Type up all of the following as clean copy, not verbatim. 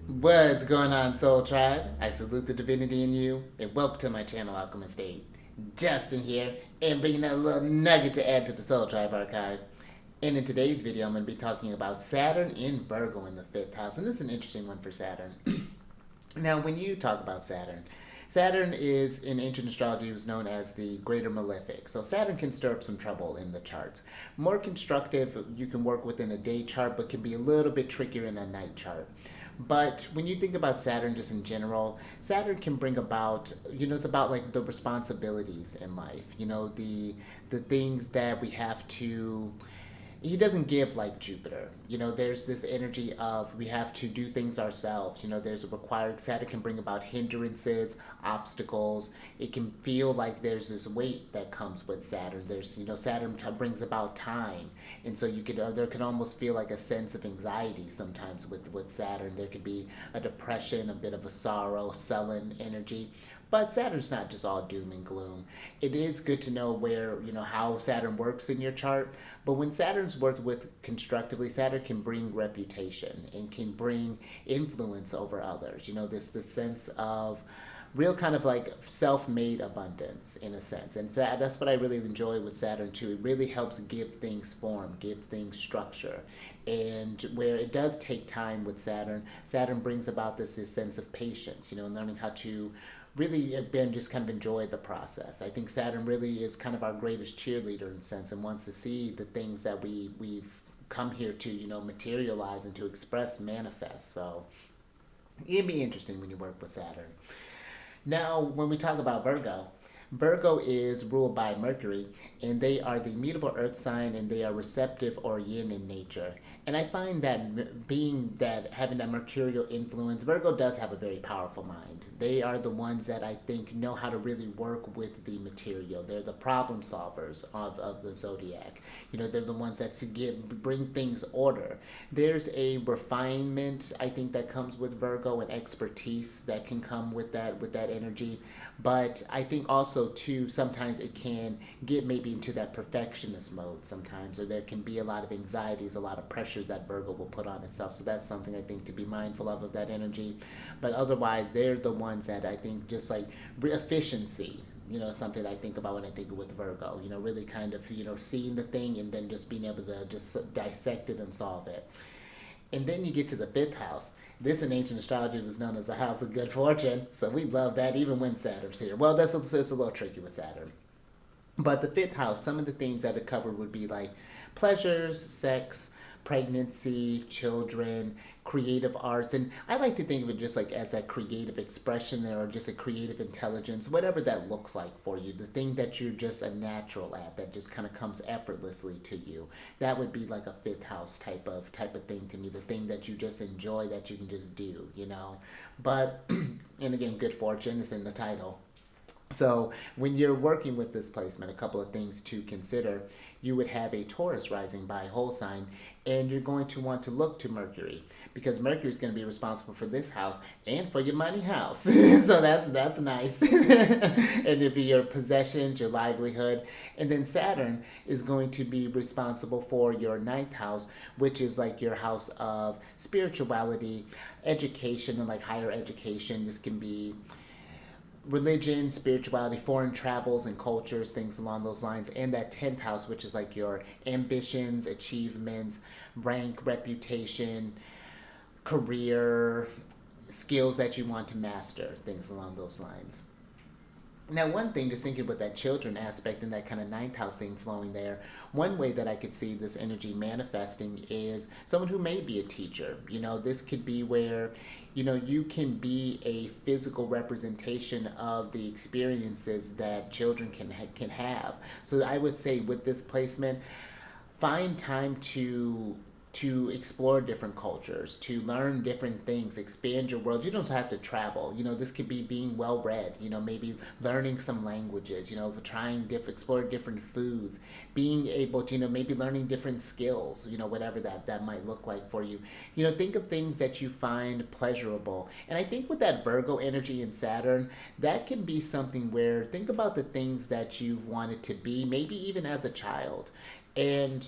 What's going on, Soul Tribe? I salute the divinity in you, and welcome to my channel, Alchemist. Justin here, and bringing a little nugget to add to the Soul Tribe archive. And in today's video, I'm going to be talking about Saturn in Virgo in the 5th house, and this is an interesting one for Saturn. Now, when you talk about Saturn, Saturn is in ancient astrology was known as the greater malefic. So Saturn can stir up some trouble in the charts. More constructive, you can work within a day chart, but can be a little bit trickier in a night chart. But when you think about Saturn just in general, Saturn can bring about, it's about like the responsibilities in life, the things that we have to he doesn't give like Jupiter. There's this energy of we have to do things ourselves. There's a required Saturn can bring about hindrances, obstacles. It can feel like there's this weight that comes with Saturn. Saturn brings about time, and so you could there can almost feel like a sense of anxiety sometimes with Saturn. There could be a depression, a bit of a sorrow, sullen energy. But Saturn's not just all doom and gloom. It is good to know how Saturn works in your chart. But when Saturn's worked with constructively, Saturn can bring reputation and can bring influence over others. This sense of real kind of like self-made abundance in a sense, and that's what I really enjoy with Saturn too. It really helps give things form, give things structure, and where it does take time with Saturn brings about this sense of patience, learning how to really been just kind of enjoy the process. I think Saturn really is kind of our greatest cheerleader in a sense, and wants to see the things that we've come here to materialize and to express, manifest. So it'd be interesting when you work with Saturn. Now, when we talk about Virgo, Virgo is ruled by Mercury, and they are the mutable earth sign, and they are receptive or yin in nature. And I find that having that mercurial influence, Virgo does have a very powerful mind. They are the ones that I think know how to really work with the material. They're the problem solvers of the zodiac. They're the ones that bring things order. There's a refinement, I think, that comes with Virgo, and expertise that can come with that energy. But I think also too, sometimes it can get maybe into that perfectionist mode sometimes, or there can be a lot of anxieties, a lot of pressures that Virgo will put on itself. So that's something I think to be mindful of that energy. But otherwise, they're the ones that I think just like efficiency, something I think about when I think with Virgo, really kind of, seeing the thing and then just being able to just dissect it and solve it. And then you get to the 5th house. This in ancient astrology was known as the house of good fortune. So we love that even when Saturn's here. Well, it's a little tricky with Saturn. But the 5th house, some of the themes that it covered would be like pleasures, sex, pregnancy, children, creative arts. And I like to think of it just like as that creative expression or just a creative intelligence, whatever that looks like for you. The thing that you're just a natural at, that just kind of comes effortlessly to you. That would be like a 5th house type of thing to me. The thing that you just enjoy, that you can just do. But, and again, good fortune is in the title. So when you're working with this placement, a couple of things to consider. You would have a Taurus rising by whole sign, and you're going to want to look to Mercury, because Mercury is going to be responsible for this house and for your money house. So that's nice. And it'd be your possessions, your livelihood. And then Saturn is going to be responsible for your 9th house, which is like your house of spirituality, education, and like higher education. This can be religion, spirituality, foreign travels and cultures, things along those lines. And that 10th house, which is like your ambitions, achievements, rank, reputation, career, skills that you want to master, things along those lines. Now, one thing, just thinking with that children aspect and that kind of 9th house thing flowing there, one way that I could see this energy manifesting is someone who may be a teacher. This could be where, you can be a physical representation of the experiences that children can have. So I would say with this placement, find time to explore different cultures, to learn different things, expand your world. You don't have to travel. This could be being well read, maybe learning some languages, explore different foods, being able to, maybe learning different skills, whatever that might look like for you. Think of things that you find pleasurable. And I think with that Virgo energy in Saturn, that can be something where think about the things that you've wanted to be, maybe even as a child. And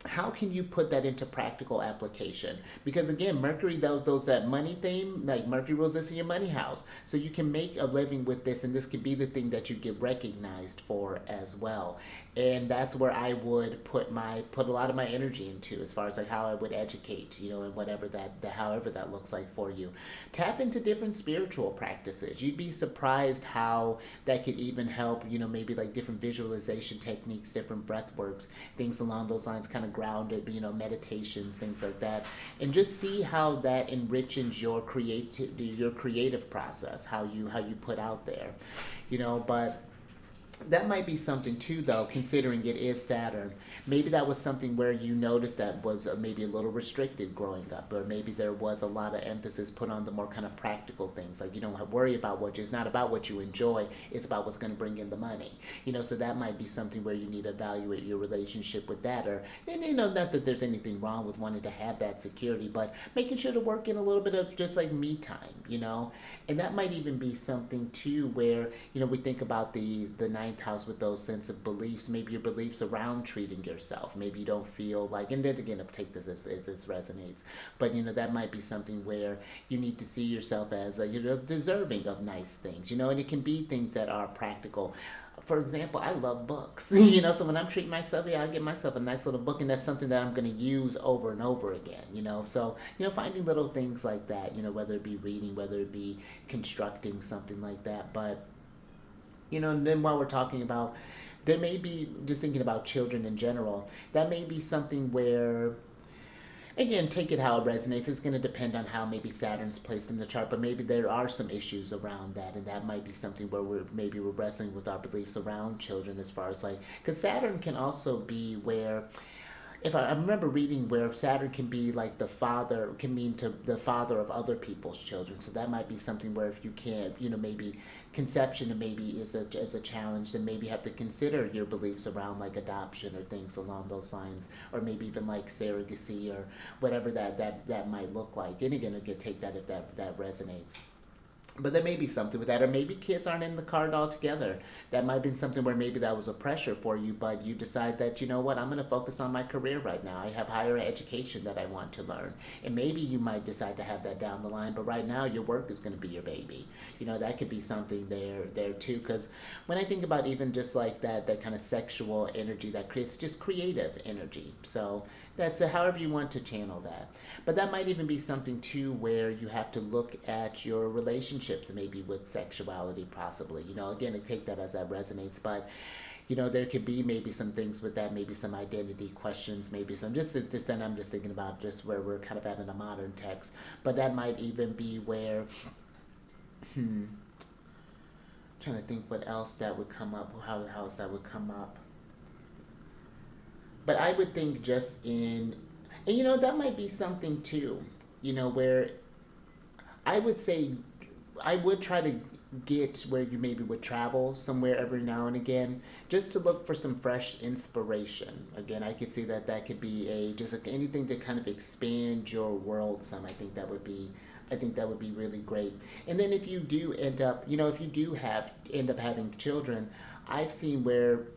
how can you put that into practical application? Because again, Mercury, those that money theme, like Mercury rules this in your money house, so you can make a living with this, and this could be the thing that you get recognized for as well. And that's where I would put a lot of my energy into, as far as like how I would educate, and whatever however that looks like for you. Tap into different spiritual practices. You'd be surprised how that could even help, maybe like different visualization techniques, different breath works, things along those lines, kind of grounded, meditations, things like that, and just see how that enriches your creative process, how you put out there, but that might be something too, though, considering it is Saturn. Maybe that was something where you noticed that was maybe a little restricted growing up, or maybe there was a lot of emphasis put on the more kind of practical things, like you don't have to worry about it's not about what you enjoy, it's about what's going to bring in the money. So that might be something where you need to evaluate your relationship with that, or not that there's anything wrong with wanting to have that security, but making sure to work in a little bit of just like me time, and that might even be something too where we think about the ninth house with those sense of beliefs, maybe your beliefs around treating yourself, maybe you don't feel like, and then again, take this if this resonates, but that might be something where you need to see yourself as deserving of nice things, and it can be things that are practical. For example, I love books, so when I'm treating myself, I get myself a nice little book, and that's something that I'm going to use over and over again, so, finding little things like that, whether it be reading, whether it be constructing something like that, but, and then while we're talking about, there may be, just thinking about children in general, that may be something where, again, take it how it resonates. It's going to depend on how maybe Saturn's placed in the chart, but maybe there are some issues around that, and that might be something where we're wrestling with our beliefs around children, as far as like, because Saturn can also be where, if I remember reading where Saturn can be like the father, can mean to the father of other people's children. So that might be something where if you can't, maybe conception and maybe is a challenge, then maybe you have to consider your beliefs around like adoption or things along those lines, or maybe even like surrogacy or whatever that might look like. And again, take that if that resonates. But there may be something with that, or maybe kids aren't in the card altogether. That might have been something where maybe that was a pressure for you, but you decide that, what, I'm going to focus on my career right now. I have higher education that I want to learn. And maybe you might decide to have that down the line, but right now your work is going to be your baby. That could be something there too, because when I think about even just like that kind of sexual energy that creates just creative energy. So that's however you want to channel that. But that might even be something too where you have to look at your relationships, maybe with sexuality, possibly. Again, I take that as that resonates, but there could be maybe some things with that, maybe some identity questions, maybe some just then I'm just thinking about just where we're kind of at in a modern text, but that might even be where trying to think what else that would come up, how else that would come up. But I would think just and that might be something too, where I would say I would try to get where you maybe would travel somewhere every now and again, just to look for some fresh inspiration. Again, I could see that could be just like anything to kind of expand your world some. I think that would be really great. And then if you do end up, if you do end up having children, I've seen where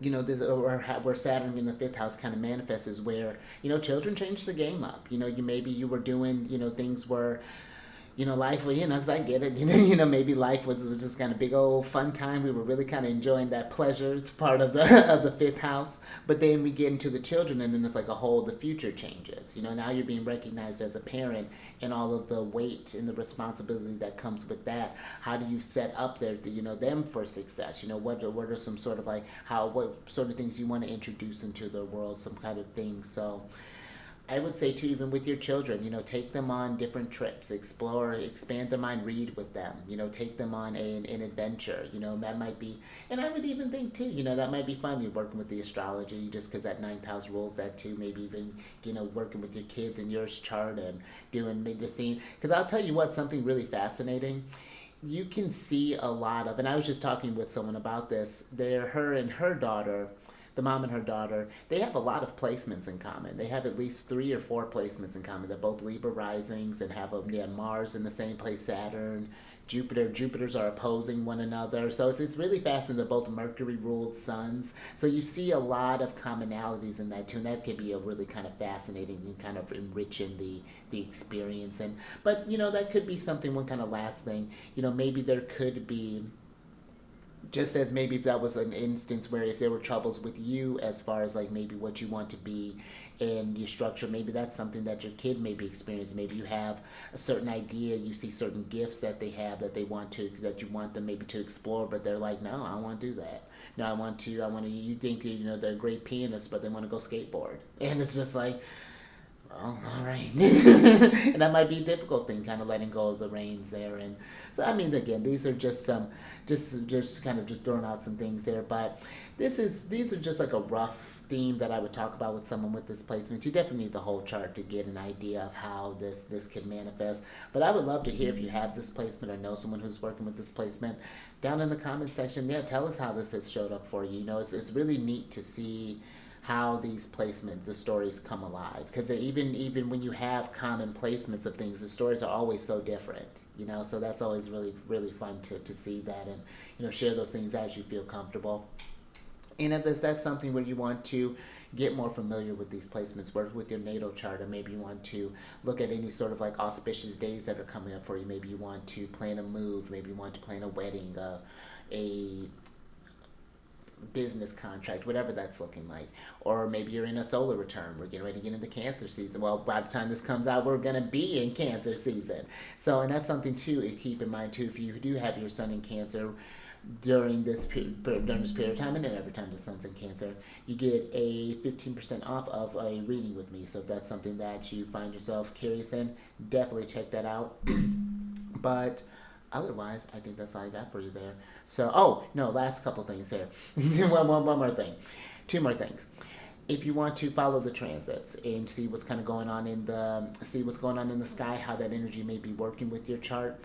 this, or where Saturn in the fifth house kind of manifests, is where children change the game up. You were doing things where life, because I get it, maybe life was just kind of big old fun time. We were really kind of enjoying that pleasure. It's part of the of the fifth house. But then we get into the children, and then it's like the future changes. Now you're being recognized as a parent, and all of the weight and the responsibility that comes with that. How do you set up them for success? What are some sort of like what sort of things you want to introduce into the world, some kind of things. So I would say too, even with your children, take them on different trips, explore, expand their mind, read with them, take them on an adventure, that might be, and I would even think too, that might be fun. You're working with the astrology, just because that ninth house rules that too, maybe even, working with your kids in your chart and doing maybe the scene, because I'll tell you what, something really fascinating. You can see a lot of, and I was just talking with someone about this, her and her daughter, the mom and her daughter, they have a lot of placements in common. They have at least 3 or 4 placements in common. They're both Libra risings and have Mars in the same place, Saturn, Jupiters are opposing one another. So it's really fascinating. They're both Mercury ruled suns. So you see a lot of commonalities in that too. And that can be a really kind of fascinating and kind of enriching the experience. And but that could be something, one kind of last thing. Maybe there could be, just as maybe if that was an instance where if there were troubles with you as far as like maybe what you want to be in your structure, maybe that's something that your kid may be experiencing. Maybe you have a certain idea, you see certain gifts that they have that you want them maybe to explore, but they're like, no, I don't want to do that. No, I want to, you think, they're great pianists, but they want to go skateboard. And it's just like, well, all right. And that might be a difficult thing, kind of letting go of the reins there. And so, again, these are just just kind of just throwing out some things there. But these are just like a rough theme that I would talk about with someone with this placement. You definitely need the whole chart to get an idea of how this could manifest. But I would love to hear if you have this placement or know someone who's working with this placement. Down in the comment section, tell us how this has showed up for you. It's really neat to see how these placements, the stories come alive, because even when you have common placements of things, the stories are always so different, so that's always really, really fun to see that, and share those things as you feel comfortable. And if that's something where you want to get more familiar with these placements, work with your natal chart, or maybe you want to look at any sort of like auspicious days that are coming up for you. Maybe you want to plan a move, maybe you want to plan a wedding, a business contract, whatever that's looking like. Or maybe you're in a solar return. We're getting ready to get into Cancer season. Well, by the time this comes out, we're going to be in Cancer season. So, and that's something too to keep in mind too. If you do have your sun in Cancer during this period of time, and then every time the sun's in Cancer, you get a 15% off of a reading with me. So if that's something that you find yourself curious in, definitely check that out. But otherwise, I think that's all I got for you there. So, last couple things here. one more thing. 2 more things. If you want to follow the transits and see what's kind of going on in the sky, how that energy may be working with your chart,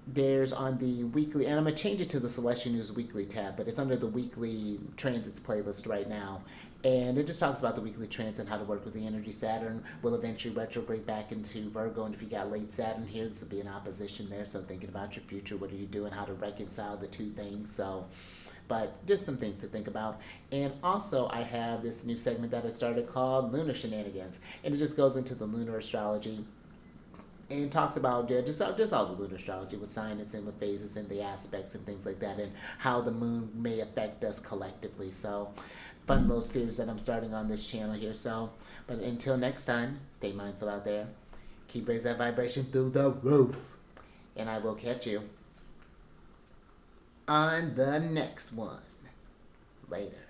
there's on the weekly, and I'm going to change it to the Celestial News Weekly tab, but it's under the weekly transits playlist right now. And it just talks about the weekly transit and how to work with the energy. Saturn will eventually retrograde back into Virgo, and if you got late Saturn here, this will be an opposition there. So thinking about your future, what are you doing, how to reconcile the two things. So, but just some things to think about. And also, I have this new segment that I started called Lunar Shenanigans, and it just goes into the lunar astrology and talks about just all the lunar astrology with signs and with phases and the aspects and things like that, and how the moon may affect us collectively. So, fun little series that I'm starting on this channel here. So, but until next time, stay mindful out there. Keep raising that vibration through the roof. And I will catch you on the next one. Later.